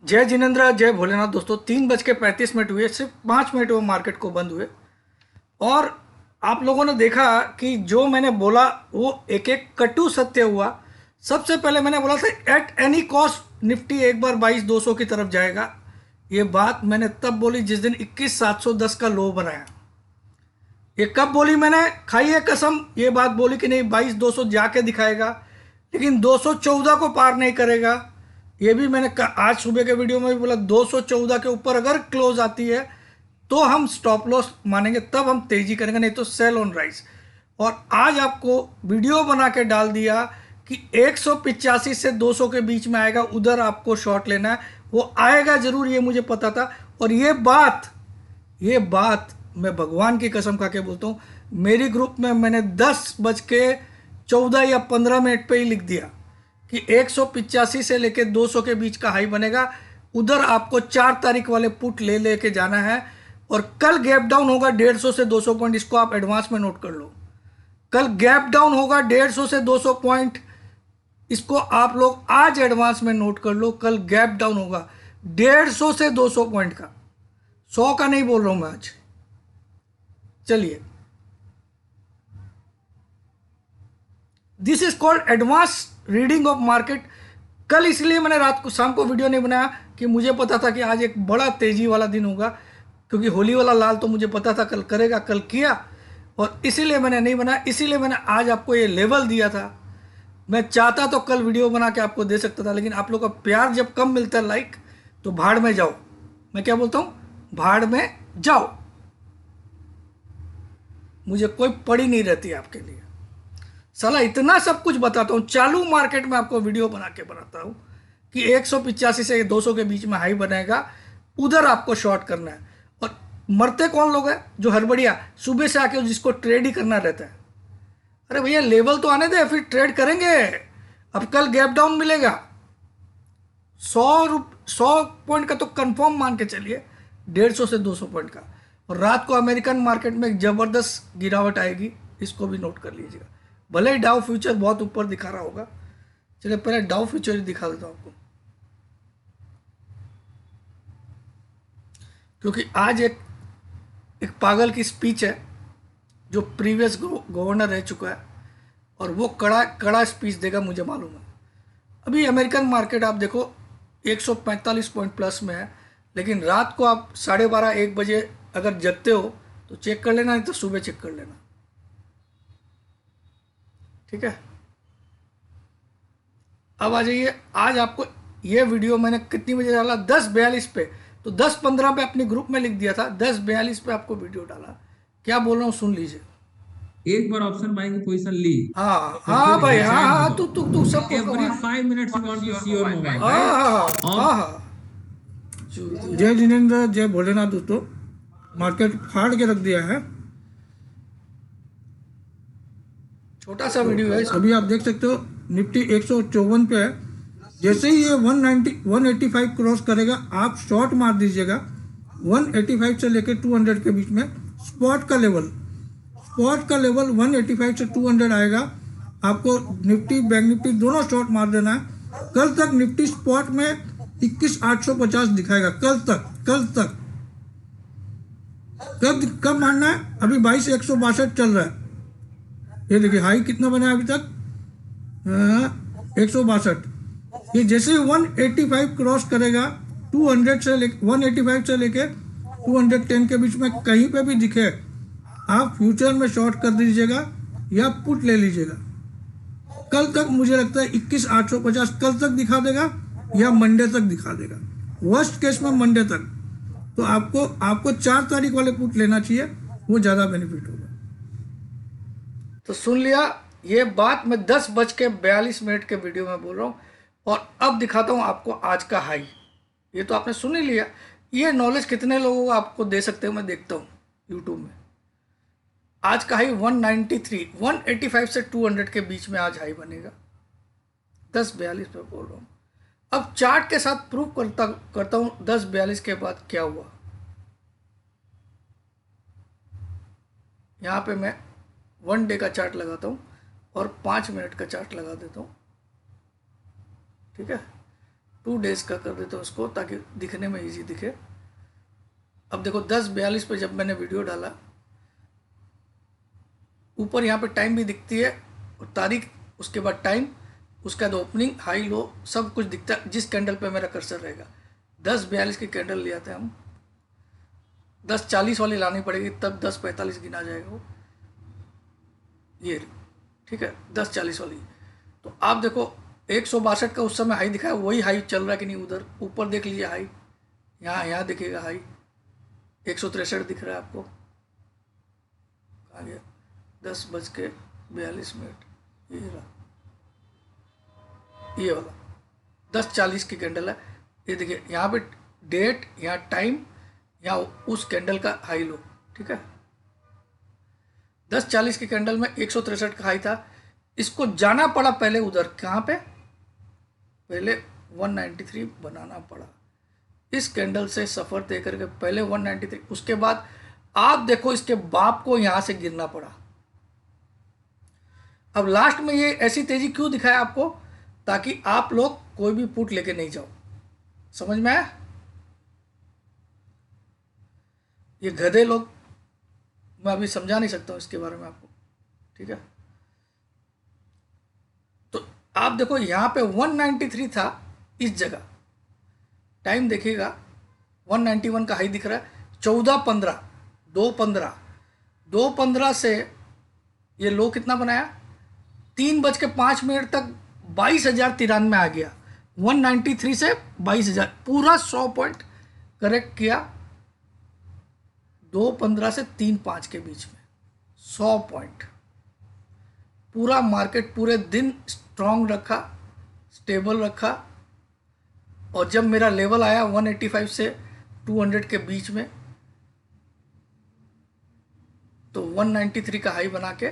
जय जिनेंद्र, जय भोलेनाथ। दोस्तों 3:35 हुए, सिर्फ 5 मिनट वो मार्केट को बंद हुए। और आप लोगों ने देखा कि जो मैंने बोला वो एक एक कटु सत्य हुआ। सबसे पहले मैंने बोला था एट एनी कॉस्ट निफ्टी एक बार 22,200 की तरफ जाएगा। ये बात मैंने तब बोली जिस दिन 21,710 का लो बनाया। ये कब बोली मैंने? खाई है कसम। ये बात बोली कि नहीं 22,200 जाके दिखाएगा, लेकिन 214 को पार नहीं करेगा। ये भी मैंने आज सुबह के वीडियो में भी बोला, 214 के ऊपर अगर क्लोज आती है तो हम स्टॉप लॉस मानेंगे, तब हम तेजी करेंगे, नहीं तो सेल ऑन राइज। और आज आपको वीडियो बना के डाल दिया कि 185 से 200 के बीच में आएगा, उधर आपको शॉर्ट लेना है। वो आएगा जरूर, ये मुझे पता था। और ये बात मैं भगवान की कसम खा के बोलता हूँ, मेरी ग्रुप में मैंने 10:14 या 15 मिनट पे ही लिख दिया कि 185 से लेके 200 के बीच का हाई बनेगा। उधर आपको 4 तारीख वाले पुट ले लेके जाना है। और कल गैप डाउन होगा 150 से 200 पॉइंट, इसको आप एडवांस में नोट कर लो। कल गैप डाउन होगा 150 से 200 पॉइंट, इसको आप लोग आज एडवांस में नोट कर लो। कल गैप डाउन होगा 150 से 200 पॉइंट का, 100 का नहीं बोल रहा हूं मैं आज। चलिए, this is called advance reading of market. कल इसलिए मैंने रात को शाम को वीडियो नहीं बनाया कि मुझे पता था कि आज एक बड़ा तेजी वाला दिन होगा, क्योंकि होली वाला लाल तो मुझे पता था कल करेगा, कल किया। और इसीलिए मैंने नहीं बनाया, इसीलिए मैंने आज आपको ये लेवल दिया था। मैं चाहता तो कल वीडियो बना के आपको दे सकता था, लेकिन आप लोग का प्यार जब कम मिलता है, लाइक, तो भाड़ में जाओ। मैं क्या बोलता हूँ? भाड़ में जाओ। मुझे कोई पड़ी नहीं रहती आपके लिए। साला इतना सब कुछ बताता हूँ, चालू मार्केट में आपको वीडियो बना के बनाता हूँ कि 185 से 200 के बीच में हाई बनेगा, उधर आपको शॉर्ट करना है। और मरते कौन लोग हैं? जो हड़बड़िया सुबह से आके जिसको ट्रेड ही करना रहता है। अरे भैया लेवल तो आने दे, फिर ट्रेड करेंगे। अब कल गैप डाउन मिलेगा 100 पॉइंट का तो कंफर्म मान के चलिए, 150 से 200 पॉइंट का। और रात को अमेरिकन मार्केट में एक जबरदस्त गिरावट आएगी, इसको भी नोट कर लीजिएगा। भले ही डाउ फ्यूचर बहुत ऊपर दिखा रहा होगा। चलिए पहले डाउ फ्यूचर ही दिखा देता हूँ आपको, क्योंकि आज एक पागल की स्पीच है जो प्रीवियस गवर्नर रह चुका है, और वो कड़ा कड़ा स्पीच देगा, मुझे मालूम है। अभी अमेरिकन मार्केट आप देखो 145 पॉइंट प्लस में है, लेकिन रात को आप 12:30-1 बजे अगर जगते हो तो चेक कर लेना, नहीं तो सुबह चेक कर लेना, ठीक है। अब आ जाइए, आज आपको ये वीडियो मैंने कितनी बजे डाला? 10:42 पे। तो 10:15 पे अपने ग्रुप में लिख दिया था, 10:42 पे आपको वीडियो डाला। क्या बोल रहा हूँ सुन लीजिए। एक बार ऑप्शन बाइंग की पोजीशन ली हाँ तो हाँ फिर भाई, हाँ डिसाइड हाँ, मत तू हो। तू तू सब कुछ every 5 minutes you want to see your mobile, हाँ राइट? हाँ हाँ अब हाँ। जय जिनेंद्र, जय भोलेनाथ। दोस्तों मार्केट फाड़ के रख दिया है। छोटा सा वीडियो है, अभी आप देख सकते हो निफ्टी 154 पे है। जैसे ही ये 190 185 क्रॉस करेगा, आप शॉर्ट मार दीजिएगा। 185 से लेकर 200 के बीच में स्पॉट का लेवल 185 से 200 आएगा। आपको निफ्टी बैंक निफ्टी दोनों शॉर्ट मार देना है। कल तक निफ्टी स्पॉट में 21,850 दिखाएगा। कल तक कब मारना है? अभी 22,162 चल रहा है। ये देखिए हाई कितना बना है अभी तक, 162। ये जैसे 185 क्रॉस करेगा, 185 से लेके 210 के बीच में कहीं पे भी दिखे, आप फ्यूचर में शॉर्ट कर दीजिएगा या पुट ले लीजिएगा। कल तक मुझे लगता है 21,850 कल तक दिखा देगा या मंडे तक दिखा देगा, वर्स्ट केस में मंडे तक। तो आपको 4 तारीख वाले पुट लेना चाहिए, वो ज़्यादा बेनिफिट होगा। तो सुन लिया, ये बात मैं 10:42 के वीडियो में बोल रहा हूँ। और अब दिखाता हूँ आपको आज का हाई। ये तो आपने सुन ही लिया। ये नॉलेज कितने लोगों को आपको दे सकते हो, मैं देखता हूँ यूट्यूब में। आज का हाई 193, 185 से 200 के बीच में आज हाई बनेगा। 10:42 पे बोल रहा हूँ। अब चार्ट के साथ प्रूफ करता हूँ 10:42 के बाद क्या हुआ। यहाँ पे मैं 1 डे का चार्ट लगाता हूँ और 5 मिनट का चार्ट लगा देता हूँ, ठीक है। 2 डेज का कर देते हैं उसको, ताकि दिखने में इजी दिखे। अब देखो 10:42 पे जब मैंने वीडियो डाला, ऊपर यहाँ पे टाइम भी दिखती है और तारीख, उसके बाद टाइम, उसके बाद ओपनिंग, हाई लो, सब कुछ दिखता है जिस कैंडल पे मेरा कर्सर रहेगा। 10:42 की कैंडल ले आते हैं हम, 10:40 वाली लानी पड़ेगी, तब 10:45 गिना जाएगा वो, ये ठीक है 10:40 वाली। तो आप देखो 162 का उस समय हाई दिखाया, वही हाई चल रहा है कि नहीं, उधर ऊपर देख लीजिए हाई, यहाँ दिखेगा हाई 163 दिख रहा है आपको, कहाँ गया, 10:42, ये रहा, ये वाला 10:40 की कैंडल है। ये देखिए यहाँ पे डेट, यहाँ टाइम, यहाँ उस कैंडल का हाई लो, ठीक है। 10:40 की कैंडल में 163 का हाई था, इसको जाना पड़ा पहले उधर, कहाँ पे, पहले 193 बनाना पड़ा, इस कैंडल से सफर तय करके पहले 193, उसके बाद आप देखो इसके बाप को यहां से गिरना पड़ा। अब लास्ट में ये ऐसी तेजी क्यों दिखाया आपको, ताकि आप लोग कोई भी पुट लेके नहीं जाओ, समझ में आया। ये गधे लोग, मैं अभी समझा नहीं सकता हूं इसके बारे में आपको, ठीक है। तो आप देखो यहां पे 193 था, इस जगह टाइम देखिएगा 191 का हाई दिख रहा है, 14:15, 2:15 से ये लो कितना बनाया, 3:05 तक 22,093 आ गया, 193 से 22,000, पूरा 100 पॉइंट करेक्ट किया, 2:15 से 3:05 के बीच में 100 पॉइंट, पूरा मार्केट पूरे दिन स्ट्रांग रखा, स्टेबल रखा। और जब मेरा लेवल आया 185 से 200 के बीच में, तो 193 का हाई बना के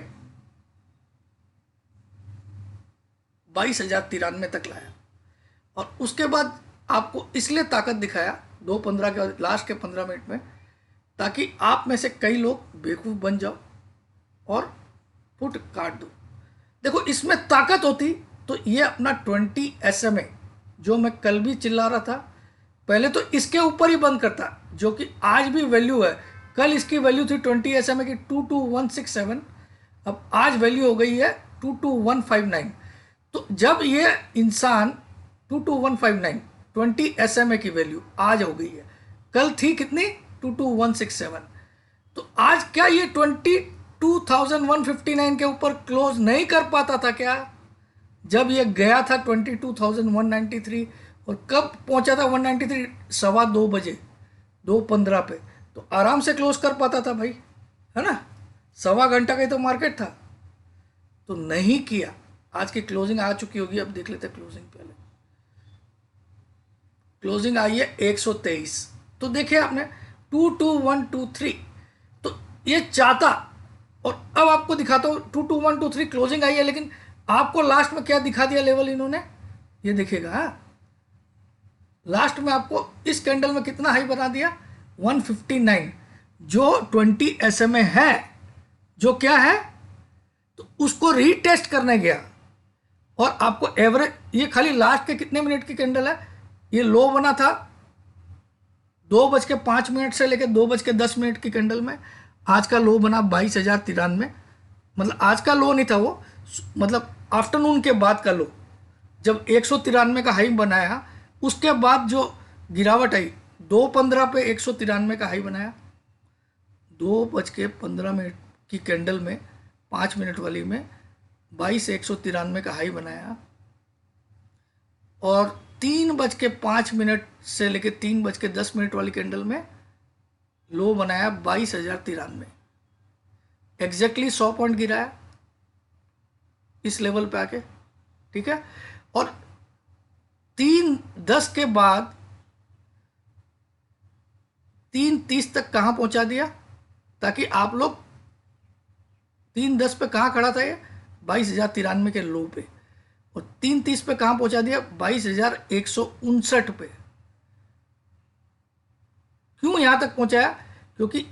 22,093 तक लाया। और उसके बाद आपको इसलिए ताकत दिखाया 2:15 के लास्ट के 15 मिनट में, ताकि आप में से कई लोग बेवकूफ़ बन जाओ और पुट काट दो। देखो इसमें ताकत होती तो ये अपना 20 SMA, जो मैं कल भी चिल्ला रहा था, पहले तो इसके ऊपर ही बंद करता, जो कि आज भी वैल्यू है। कल इसकी वैल्यू थी 20 SMA की 22167, अब आज वैल्यू हो गई है 22159। तो जब ये इंसान 22159 20 SMA की वैल्यू आज हो गई है, कल थी कितनी 22167, तो आज क्या ये 22,159 के ऊपर क्लोज नहीं कर पाता था क्या, जब ये गया था 22,193, और कब पहुंचा था 193, 2:15 बजे 2:15 पे, तो आराम से क्लोज कर पाता था भाई, है ना, 1.25 घंटा का ही तो मार्केट था, तो नहीं किया। आज की क्लोजिंग आ चुकी होगी, अब देख लेते हैं क्लोजिंग। पहले क्लोजिंग आई है 123, तो देखिए आपने 22123, तो ये चाहता, और अब आपको दिखाता हूँ 22123 क्लोजिंग आई है, लेकिन आपको लास्ट में क्या दिखा दिया लेवल इन्होंने, ये देखिएगा, लास्ट में आपको इस कैंडल में कितना हाई बना दिया 159, जो 20 SMA है, जो क्या है, तो उसको रीटेस्ट करने गया, और आपको एवरेज, ये खाली लास्ट के कितने मिनट की कैंडल है, ये लो बना था 2:05 से लेकर 2:10 की कैंडल में, आज का लो बना 22,093, मतलब आज का लो नहीं था वो, मतलब आफ्टरनून के बाद का लो, जब 193 का हाई बनाया, उसके बाद जो गिरावट आई 2:15 पे 193 का हाई बनाया, 2:15 की कैंडल में 5 मिनट वाली में 22,193 का हाई बनाया, और 3:05 से लेकर 3:10 वाली कैंडल में लो बनाया 22,093, एग्जैक्टली 100 पॉइंट गिराया इस लेवल पे आके, ठीक है। और 3:10 के बाद 3:30 तक कहां पहुंचा दिया, ताकि आप लोग 3:10 पे कहां खड़ा था, ये 22,093 के लो पे, और 3:30 पे कहां पहुंचा दिया 22,159 पे। क्यों यहां तक पहुंचाया, क्योंकि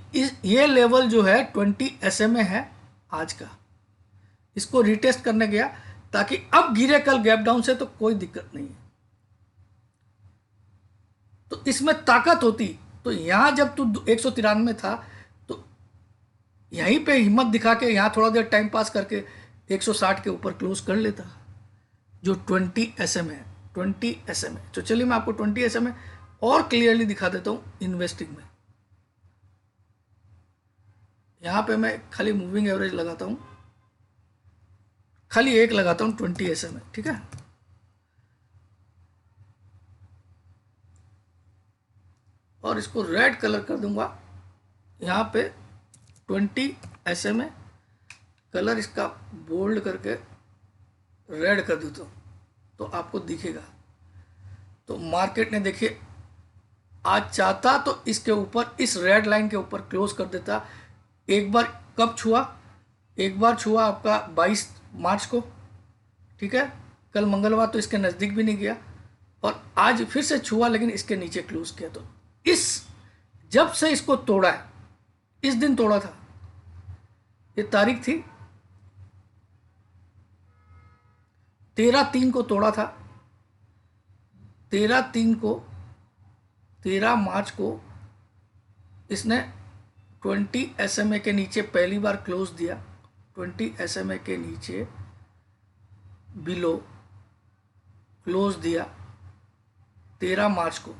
ये लेवल जो है 20 SMA है आज का, इसको रिटेस्ट करने गया, ताकि अब गिरे कल गैप डाउन से तो कोई दिक्कत नहीं है, इसमें ताकत होती तो यहाँ जब तू 193 था तो यहीं पे हिम्मत दिखा के यहाँ थोड़ा देर टाइम पास करके 160 के ऊपर क्लोज कर लेता, जो 20 SM है, 20 SM है। तो चलिए मैं आपको 20 SM और क्लियरली दिखा देता हूँ इन्वेस्टिंग में। यहाँ पे मैं खाली मूविंग एवरेज लगाता हूँ, खाली एक लगाता हूँ 20 SM, ठीक है। और इसको रेड कलर कर दूंगा, यहाँ पे 20 SM है, कलर इसका बोल्ड करके रेड कर देता हूँ तो आपको दिखेगा। तो मार्केट ने देखिए आज चाहता तो इसके ऊपर, इस रेड लाइन के ऊपर क्लोज कर देता। एक बार कब छुआ, एक बार छुआ आपका 22 मार्च को, ठीक है, कल मंगलवार, तो इसके नज़दीक भी नहीं गया, और आज फिर से छुआ लेकिन इसके नीचे क्लोज किया। तो इस जब से इसको तोड़ा है, इस दिन तोड़ा था, ये तारीख थी 13/3 को तोड़ा था, 13/3 को, 13 मार्च को इसने 20 SMA के नीचे पहली बार क्लोज दिया, 20 SMA के नीचे बिलो क्लोज दिया 13 मार्च को,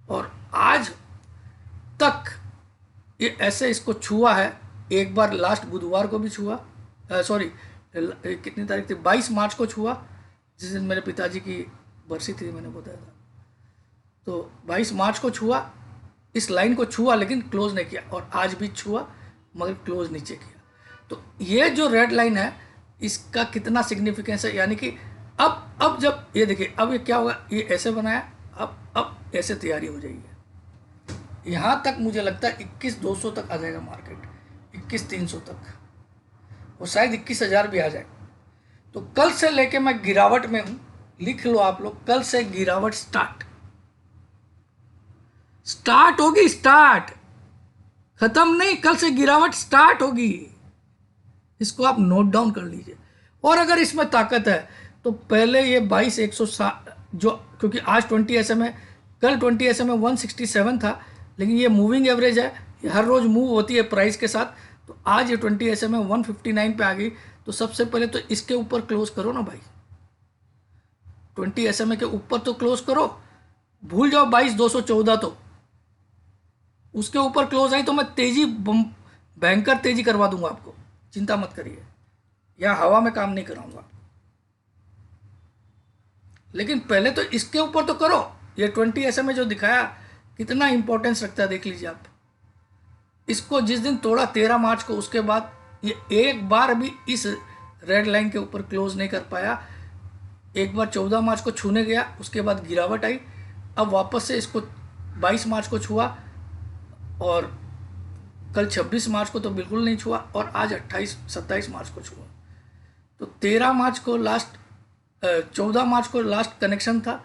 और आज तक ये ऐसे इसको छुआ है। एक बार लास्ट बुधवार को भी छुआ, सॉरी कितनी तारीख थी, 22 मार्च को छुआ, जिस दिन मेरे पिताजी की बरसी थी, मैंने बताया था। तो 22 मार्च को छुआ, इस लाइन को छुआ लेकिन क्लोज नहीं किया, और आज भी छुआ मगर क्लोज नीचे किया। तो ये जो रेड लाइन है इसका कितना सिग्निफिकेंस है, यानी कि अब जब ये देखिए, अब ये क्या होगा, ये ऐसे बनाया, अब ऐसे तैयारी हो जाएगी। यहाँ तक मुझे लगता है 21,200 तक आ जाएगा मार्केट, 21,300 तक, और शायद 21,000 भी आ जाए। तो कल से लेके मैं गिरावट में हूँ, लिख लो आप लोग, कल से गिरावट स्टार्ट होगी, स्टार्ट, खत्म नहीं, कल से गिरावट स्टार्ट होगी। इसको आप नोट डाउन कर लीजिए। और अगर इसमें ताकत है तो पहले ये 22,160 जो, क्योंकि आज 20 SM है, कल 20 SM में 167 था, लेकिन ये मूविंग एवरेज है, ये हर रोज मूव होती है प्राइस के साथ। तो आज ये 20 SM में 159 पे आ गई। तो सबसे पहले तो इसके ऊपर क्लोज करो ना भाई, 20 SMA के ऊपर तो क्लोज करो, भूल जाओ 22,214, तो उसके ऊपर क्लोज आई तो मैं तेजी, भयंकर तेजी करवा दूंगा आपको, चिंता मत करिए, या हवा में काम नहीं कराऊंगा। लेकिन पहले तो इसके ऊपर तो करो। ये 20 SMA जो दिखाया कितना इंपॉर्टेंस रखता है, देख लीजिए आप। इसको जिस दिन तोड़ा 13 मार्च को, उसके बाद ये एक बार भी इस रेड लाइन के ऊपर क्लोज नहीं कर पाया। एक बार 14 मार्च को छूने गया, उसके बाद गिरावट आई, अब वापस से इसको 22 मार्च को छुआ, और कल 26 मार्च को तो बिल्कुल नहीं छुआ, और आज 27 मार्च को छुआ। तो 13 मार्च को लास्ट, 14 मार्च को लास्ट कनेक्शन था,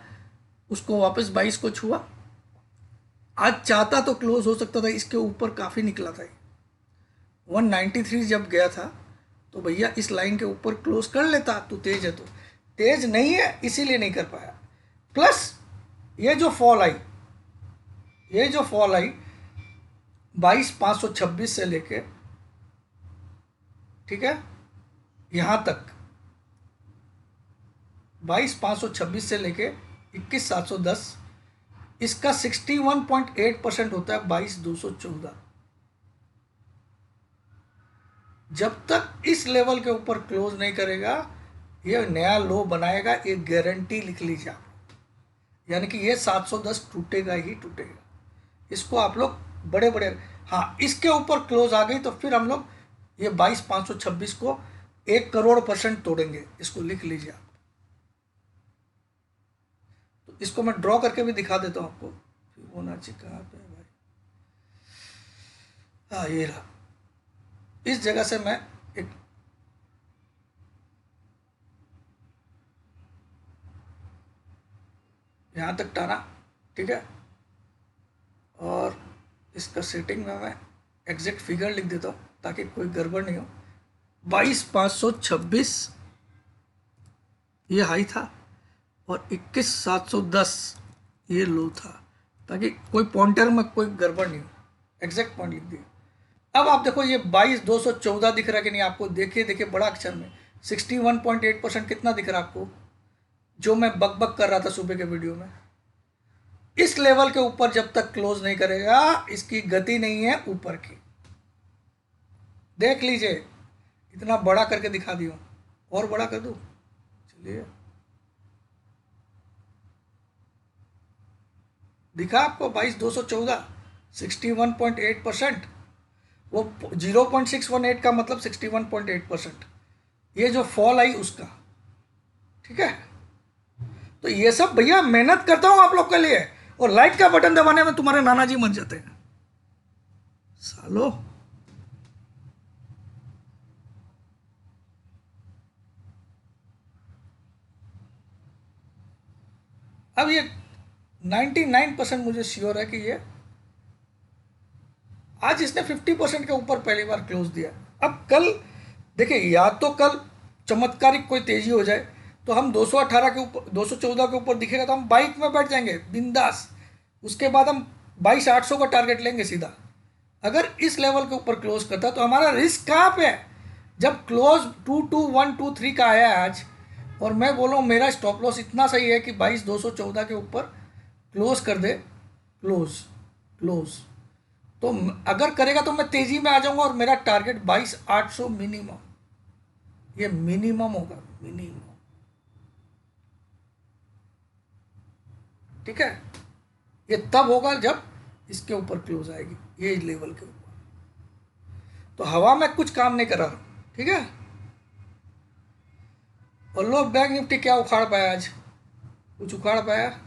उसको वापस 22 को छुआ। आज चाहता तो क्लोज हो सकता था, इसके ऊपर काफ़ी निकला था। 193 जब गया था तो भैया इस लाइन के ऊपर क्लोज कर लेता, तो तेज है, तो तेज नहीं है इसीलिए नहीं कर पाया। प्लस ये जो फॉल आई, 22,526 से लेके, ठीक है, यहाँ तक 22,526 से लेके 21,710, इसका 61.8% होता है 22,214। जब तक इस लेवल के ऊपर क्लोज नहीं करेगा, ये नया लो बनाएगा, ये गारंटी लिख लीजिए आप। यानी कि ये 710 टूटेगा ही टूटेगा। इसको आप लोग बड़े बड़े, हाँ, इसके ऊपर क्लोज आ गई तो फिर हम लोग ये 22,526 को 1,00,00,000% तोड़ेंगे। इसको लिख लीजिए आप। तो इसको मैं ड्रॉ करके भी दिखा देता हूँ आपको। फिबोनाची कहाँ पे है भाई? हाँ, ये रहा। इस जगह से मैं एक यहाँ तक टाना, ठीक है, और इसका सेटिंग में मैं एग्जैक्ट फिगर लिख देता हूँ ताकि कोई गड़बड़ नहीं हो। 22,526 ये हाई था, और 21,710 ये लो था, ताकि कोई पॉइंटर में कोई गड़बड़ नहीं हो, एग्जैक्ट पॉइंट लिख दिया। अब आप देखो ये 22,214 दिख रहा है कि नहीं आपको? देखिए देखिए बड़ा अक्षर में 61.8% कितना दिख रहा है आपको, जो मैं बक बक कर रहा था सुबह के वीडियो में। इस लेवल के ऊपर जब तक क्लोज नहीं करेगा, इसकी गति नहीं है ऊपर की। देख लीजिए, इतना बड़ा करके दिखा दियो, और बड़ा कर दूं, चलिए दिखा आपको 22,214, 61.8%। वो 0.618 का मतलब 61.8%, ये जो फॉल आई उसका। ठीक है, तो ये सब भैया मेहनत करता हूं आप लोग के लिए, और लाइक का बटन दबाने में तुम्हारे नाना जी मर जाते हैं सालो। अब ये 99% मुझे श्योर है कि ये आज इसने 50% के ऊपर पहली बार क्लोज दिया। अब कल देखिए, या तो कल चमत्कारिक कोई तेजी हो जाए तो हम 218 के ऊपर, 214 के ऊपर दिखेगा तो हम बाइक में बैठ जाएंगे बिंदास। उसके बाद हम 22,800 का टारगेट लेंगे सीधा। अगर इस लेवल के ऊपर क्लोज करता तो हमारा रिस्क कहाँ पे है? जब क्लोज 22,123 का आया आज, और मैं बोलूँ मेरा स्टॉप लॉस इतना सही है कि 22,214 के ऊपर क्लोज कर दे, क्लोज तो अगर करेगा तो मैं तेजी में आ जाऊंगा, और मेरा टारगेट 22,800 मिनिमम, ये मिनिमम होगा, मिनिमम। ठीक है, ये तब होगा जब इसके ऊपर क्लोज आएगी, ये लेवल के ऊपर। तो हवा में कुछ काम नहीं कर रहा, ठीक है। और लो, बैंक निफ्टी क्या उखाड़ पाया आज? कुछ उखाड़ पाया?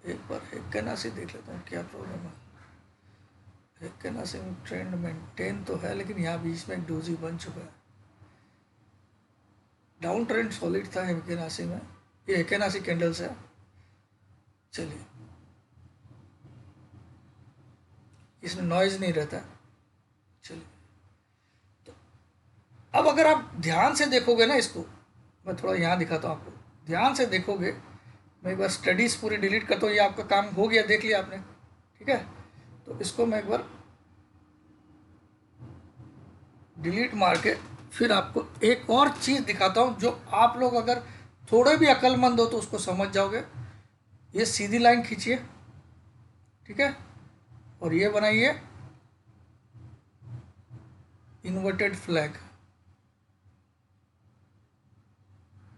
एक बार हेक्केना से देख लेता हूँ क्या प्रॉब्लम है। हेक्केना से ट्रेंड मेंटेन तो है, लेकिन यहाँ बीच में एक डोजी बन चुका है। डाउन ट्रेंड सॉलिड था हेक्केनासी में, ये हेक्केनासी कैंडल्स है। चलिए, इसमें नॉइज नहीं रहता। चलिए, तो अब अगर आप ध्यान से देखोगे ना इसको, मैं थोड़ा यहाँ दिखाता हूँ आपको, ध्यान से देखोगे। मैं एक बार स्टडीज पूरी डिलीट करता हूँ, ये आपका काम हो गया, देख लिया आपने, ठीक है। तो इसको मैं एक बार डिलीट मार के फिर आपको एक और चीज़ दिखाता हूँ, जो आप लोग अगर थोड़े भी अक्लमंद हो तो उसको समझ जाओगे। ये सीधी लाइन खींचिए, ठीक है, और ये बनाइए inverted flag,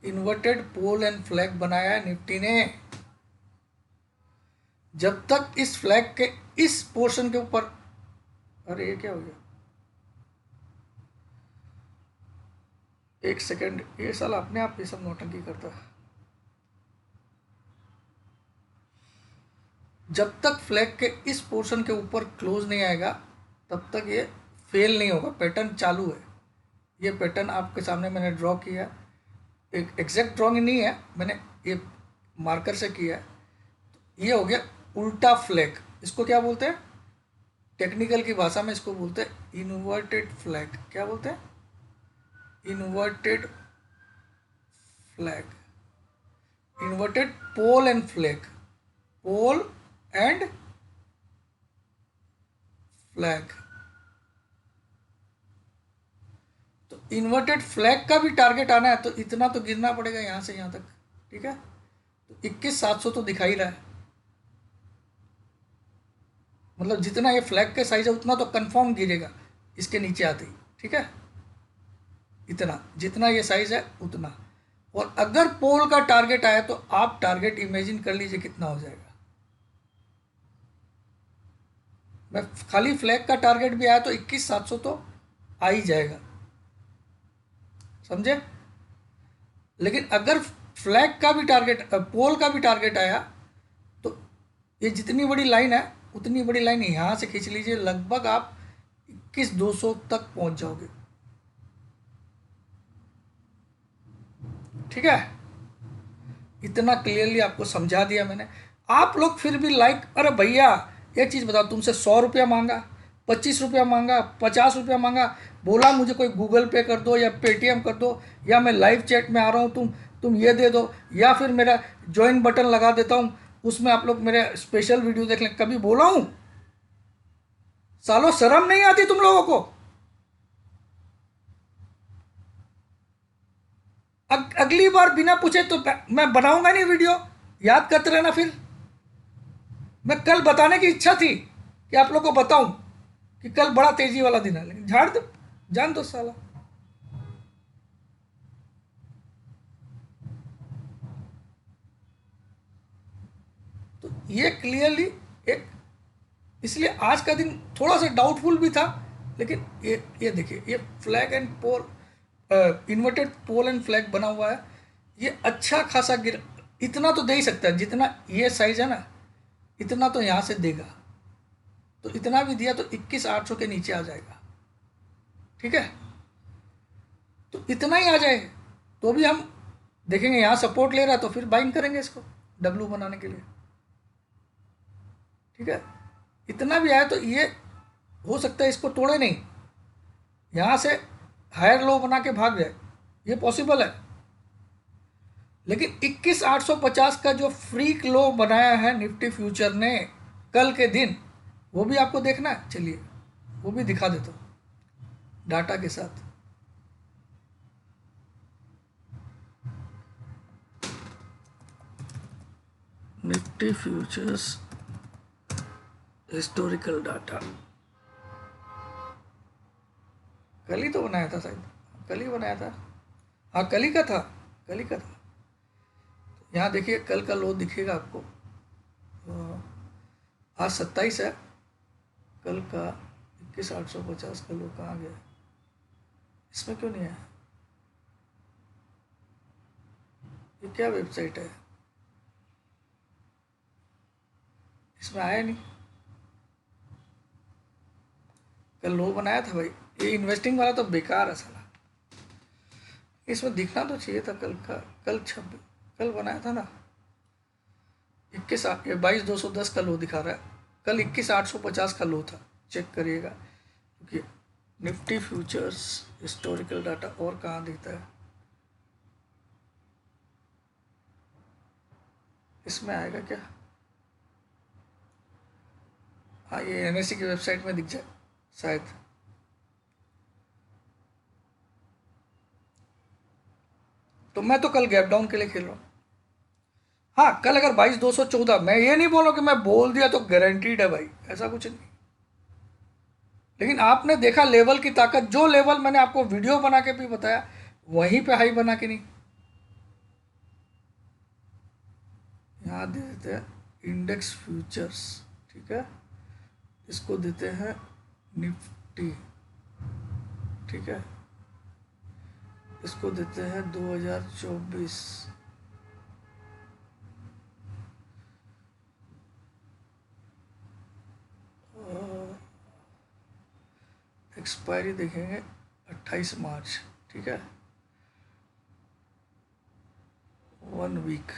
inverted pole and flag बनाया है निफ्टी ने। जब तक इस फ्लैग के इस पोर्शन के ऊपर, अरे ये क्या हो गया, एक सेकेंड, ये साला अपने आप ये सब नौटंकी करता है। जब तक फ्लैग के इस पोर्शन के ऊपर क्लोज नहीं आएगा तब तक ये फेल नहीं होगा, पैटर्न चालू है। ये पैटर्न आपके सामने मैंने ड्रॉ किया, एक एग्जैक्ट ड्रॉइंग नहीं है, मैंने ये मार्कर से किया है। तो ये हो गया उल्टा फ्लैग। इसको क्या बोलते हैं टेक्निकल की भाषा में? इसको बोलते हैं इन्वर्टेड फ्लैग। क्या बोलते हैं? Inverted flag, inverted pole and flag, pole and flag. तो इन्वर्टेड फ्लैग का भी टारगेट आना है तो इतना तो गिरना पड़ेगा यहां से यहां तक, ठीक है। तो 21,700 तो दिखा ही रहा है, मतलब जितना ये फ्लैग के साइज है उतना तो कंफर्म गिरेगा इसके नीचे आते ही, ठीक है। इतना, जितना ये साइज है उतना। और अगर पोल का टारगेट आया तो आप टारगेट इमेजिन कर लीजिए कितना हो जाएगा। मैं खाली फ्लैग का टारगेट भी आया तो 21,700 तो आ ही जाएगा, समझे। लेकिन अगर फ्लैग का भी टारगेट, पोल का भी टारगेट आया तो ये जितनी बड़ी लाइन है उतनी बड़ी लाइन यहाँ से खींच लीजिए, लगभग आप 21,200 तक पहुंच जाओगे, ठीक है। इतना क्लियरली आपको समझा दिया मैंने। आप लोग फिर भी लाइक, अरे भैया एक चीज़ बताओ, तुमसे 100 रुपया मांगा, 25 रुपया मांगा, 50 रुपया मांगा, बोला मुझे कोई गूगल पे कर दो या पेटीएम कर दो, या मैं लाइव चैट में आ रहा हूँ, तुम ये दे दो, या फिर मेरा ज्वाइन बटन लगा देता हूँ, उसमें आप लोग मेरे स्पेशल वीडियो देख लें, कभी बोला हूँ? सालों शर्म नहीं आती तुम लोगों को? अगली बार बिना पूछे तो मैं बनाऊंगा नहीं वीडियो, याद करते रहना। फिर मैं कल बताने की इच्छा थी कि आप लोग को बताऊं कि कल बड़ा तेजी वाला दिन है, लेकिन झाड़ दो, जान दो साला। तो ये क्लियरली एक, इसलिए आज का दिन थोड़ा सा डाउटफुल भी था, लेकिन ये देखिए, ये flag and pole, inverted pole and flag बना हुआ है, ये अच्छा खासा इतना तो दे ही सकता है, जितना ये साइज है ना, इतना तो यहाँ से देगा। तो इतना भी दिया तो 21,800 के नीचे आ जाएगा, ठीक है? तो इतना ही आ जाए तो भी हम देखेंगे, यहाँ सपोर्ट ले रहा है तो फिर बाइंग करेंगे इसको डब्लू बनाने के लिए, ठीक है? इतना भी आया तो ये हो सकता है इसको तोड़े नहीं, यहाँ से हायर लो बना के भाग जाए, ये पॉसिबल है। लेकिन 21,850 का जो फ्रीक लो बनाया है निफ्टी फ्यूचर ने कल के दिन, वो भी आपको देखना है। चलिए वो भी दिखा देता हूँ डाटा के साथ। निफ्टी फ्यूचर्स हिस्टोरिकल डाटा कल ही तो बनाया था, शायद कल ही बनाया था, हाँ कल ही का था, कल ही का था। यहाँ देखिए कल का लो दिखेगा आपको, आज 27 है, कल का 21,850 का लो कहाँ गया? इसमें क्यों नहीं है? ये क्या वेबसाइट है? इसमें आया नहीं। कल लो बनाया था भाई, ये इन्वेस्टिंग वाला तो बेकार है साला, इसमें दिखना तो चाहिए था कल का। कल 26 कल बनाया था ना, 22,210 का लो दिखा रहा है, कल 21,850 का लो था, चेक करिएगा। क्योंकि निफ्टी फ्यूचर्स हिस्टोरिकल डाटा और कहाँ दिखता है, इसमें आएगा क्या? हाँ ये एनएससी की वेबसाइट में दिख जाए शायद। तो मैं तो कल गैप डाउन के लिए खेल रहा हूँ। हाँ कल अगर 22,214, मैं ये नहीं बोल रहा कि मैं बोल दिया तो गारंटीड है भाई, ऐसा कुछ नहीं। लेकिन आपने देखा लेवल की ताकत, जो लेवल मैंने आपको वीडियो बना के भी बताया वहीं पे हाई बना के नहीं। यहाँ दे देते हैं इंडेक्स फ्यूचर्स, ठीक है, इसको देते हैं निफ्टी, ठीक है, इसको देते हैं 2024, एक्सपायरी देखेंगे 28 मार्च, ठीक है, 1 वीक।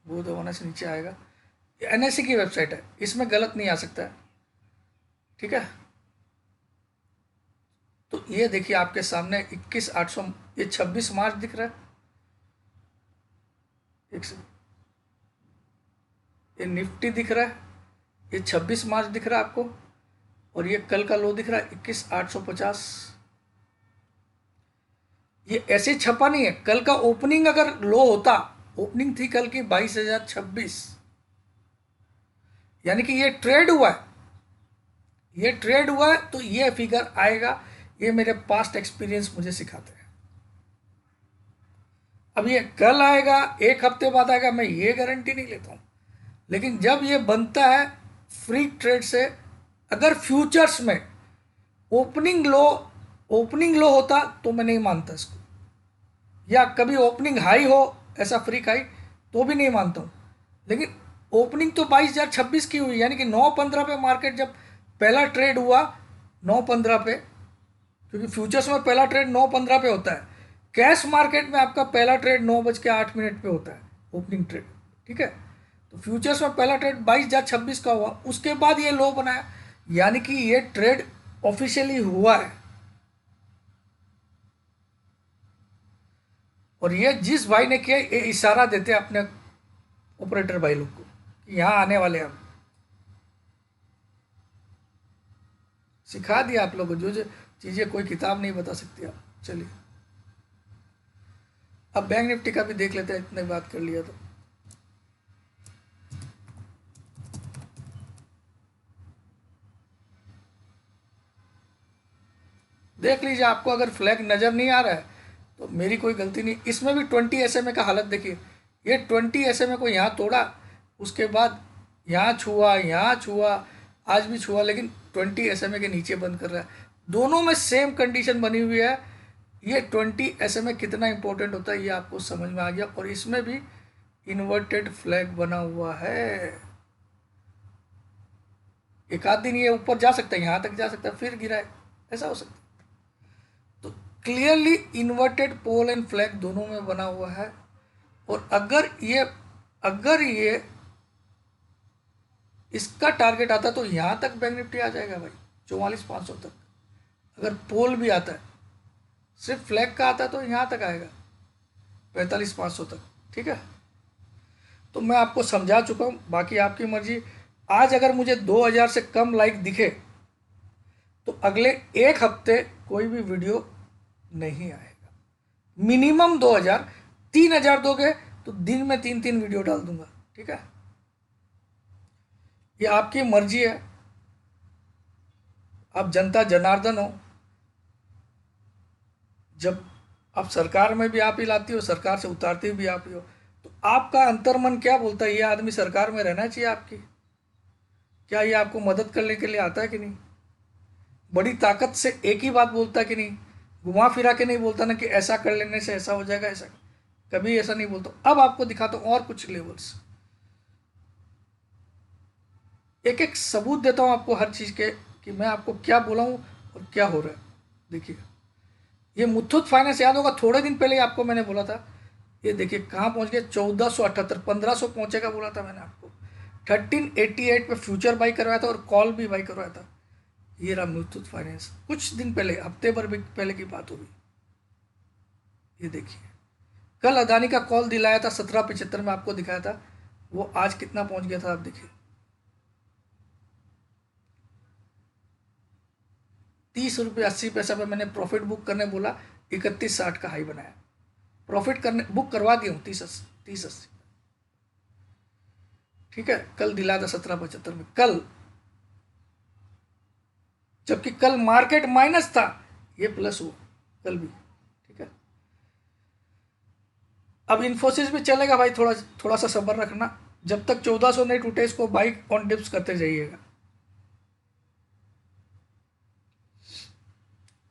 वो दबाने से नीचे आएगा। एनएससी की वेबसाइट है, इसमें गलत नहीं आ सकता है, ठीक है। तो ये देखिए आपके सामने 21,800, ये 26 मार्च दिख रहा है, ये निफ्टी दिख रहा है, ये 26 मार्च दिख रहा है आपको, और ये कल का लो दिख रहा है 21,850। ये ऐसे छपा नहीं है, कल का ओपनिंग अगर लो होता, ओपनिंग थी कल की 22,026, यानी कि ये ट्रेड हुआ है, ये ट्रेड हुआ है तो ये फिगर आएगा। ये मेरे पास्ट एक्सपीरियंस मुझे सिखाते हैं। अब ये कल आएगा, एक हफ्ते बाद आएगा, मैं ये गारंटी नहीं लेता हूं। लेकिन जब ये बनता है फ्री ट्रेड से, अगर फ्यूचर्स में ओपनिंग लो होता तो मैं नहीं मानता इसको, या कभी ओपनिंग हाई हो ऐसा फ्री हाई तो भी नहीं मानता हूं। लेकिन ओपनिंग तो 22,026 की हुई, यानी कि 9-15 पे मार्केट जब पहला ट्रेड हुआ 9:15 पे, क्योंकि फ्यूचर्स में पहला ट्रेड 9:15 पे होता है। कैश मार्केट में आपका पहला ट्रेड 9:08 पे होता है, ओपनिंग ट्रेड। ठीक है, तो फ्यूचर्स में पहला ट्रेड 22,26 का हुआ, उसके बाद ये लो बनाया, यानी कि ये ट्रेड ऑफिशियली हुआ है। और ये जिस भाई ने किया, ये इशारा देते हैं अपने ऑपरेटर भाई लोग को कि यहाँ आने वाले हम। सिखा दिया आप लोगों को, जो चीज़ें कोई किताब नहीं बता सकती आप। चलिए अब बैंक निफ्टी का भी देख लेते हैं, इतने बात कर लिया तो। देख लीजिए, आपको अगर फ्लैग नज़र नहीं आ रहा है तो मेरी कोई गलती नहीं। इसमें भी 20 SMA का हालत देखिए, ये 20 SMA को यहाँ तोड़ा, उसके बाद यहाँ छुआ, यहाँ छुआ, आज भी छुआ, लेकिन 20 SMA के नीचे बंद कर रहा है। दोनों में सेम कंडीशन बनी हुई है। ये 20 SMA कितना इंपॉर्टेंट होता है ये आपको समझ में आ गया। और इसमें भी इन्वर्टेड फ्लैग बना हुआ है। एक आध दिन ये ऊपर जा सकता है, यहाँ तक जा सकता है, फिर गिरा है, ऐसा हो सकता है। तो clearly inverted pole and flag दोनों में बना हुआ है। और अगर ये इसका टारगेट आता है तो यहाँ तक बैंक निफ्टी आ जाएगा भाई, 44,500 तक। अगर पोल भी आता है, सिर्फ फ्लैग का आता है तो यहाँ तक आएगा, 45,500 तक। ठीक है, तो मैं आपको समझा चुका हूँ, बाकी आपकी मर्जी। आज अगर मुझे 2000 से कम लाइक दिखे तो अगले एक हफ्ते कोई भी वीडियो नहीं आएगा। मिनिमम 2000, 3000 दोगे तो दिन में 3 वीडियो डाल दूंगा। ठीक है, ये आपकी मर्जी है, आप जनता जनार्दन हो। जब आप सरकार में भी आप ही लाती हो, सरकार से उतारती भी आप ही हो, तो आपका अंतर्मन क्या बोलता है? ये आदमी सरकार में रहना चाहिए आपकी? क्या ये आपको मदद करने के लिए आता है कि नहीं? बड़ी ताकत से एक ही बात बोलता है कि नहीं? घुमा फिरा के नहीं बोलता ना कि ऐसा कर लेने से ऐसा हो जाएगा, ऐसा कभी ऐसा नहीं बोलता। अब आपको दिखाता हूँ और कुछ लेवल्स, एक एक सबूत देता हूँ आपको हर चीज़ के कि मैं आपको क्या बोला हूँ और क्या हो रहा है। देखिए, ये मुथूट फाइनेंस याद होगा, थोड़े दिन पहले आपको मैंने बोला था, ये देखिए कहाँ पहुँच गया, 1478, 1500 पहुँचेगा बोला था मैंने आपको। 1388 पे फ्यूचर बाई करवाया था और कॉल भी बाई करवाया था। ये रहा मुथूट फाइनेंस, कुछ दिन पहले, हफ्ते भर पहले की बात होगी। ये देखिए, कल अदानी का कॉल दिलाया था 1775 में, आपको दिखाया था, वो आज कितना पहुंच गया था आप देखिए, 30 रुपये 80 पैसा पे मैंने प्रॉफिट बुक करने बोला, 3160 का हाई बनाया। प्रॉफिट करने बुक करवा दिया हूँ 30-80। ठीक है, कल दिला था 1775 में, कल, जबकि कल मार्केट माइनस था, ये प्लस हुआ कल भी। ठीक है, अब इन्फोसिस भी चलेगा भाई, थोड़ा सा सब्र रखना, जब तक 1400 नहीं टूटे इसको बाई ऑन डिप्स करते जाइएगा।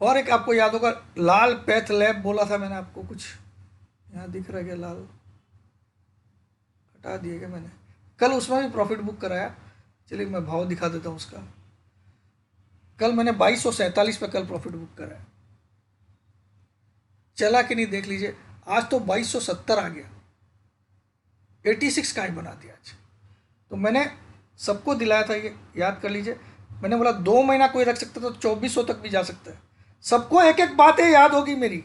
और एक आपको याद होगा, लाल पैथ लैब बोला था मैंने आपको, कुछ यहाँ दिख रहा है क्या? लाल हटा दिए क्या मैंने? कल उसमें भी प्रॉफिट बुक कराया। चलिए मैं भाव दिखा देता हूँ उसका। कल मैंने 2247 पे कल प्रॉफिट बुक कराया, चला कि नहीं देख लीजिए। आज तो 2270 आ गया, 86 का ही बना दिया आज। तो मैंने सबको दिलाया था, ये याद कर लीजिए, मैंने बोला 2 महीना कोई रख सकता तो 2400 तक भी जा सकता है। सबको एक एक बातें याद होगी मेरी।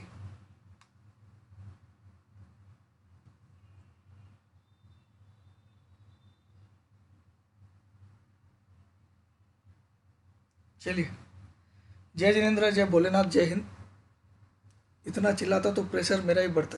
चलिए, जय जिनेंद्र, जय भोलेनाथ, जय हिंद। इतना चिल्लाता तो प्रेशर मेरा ही बढ़ता।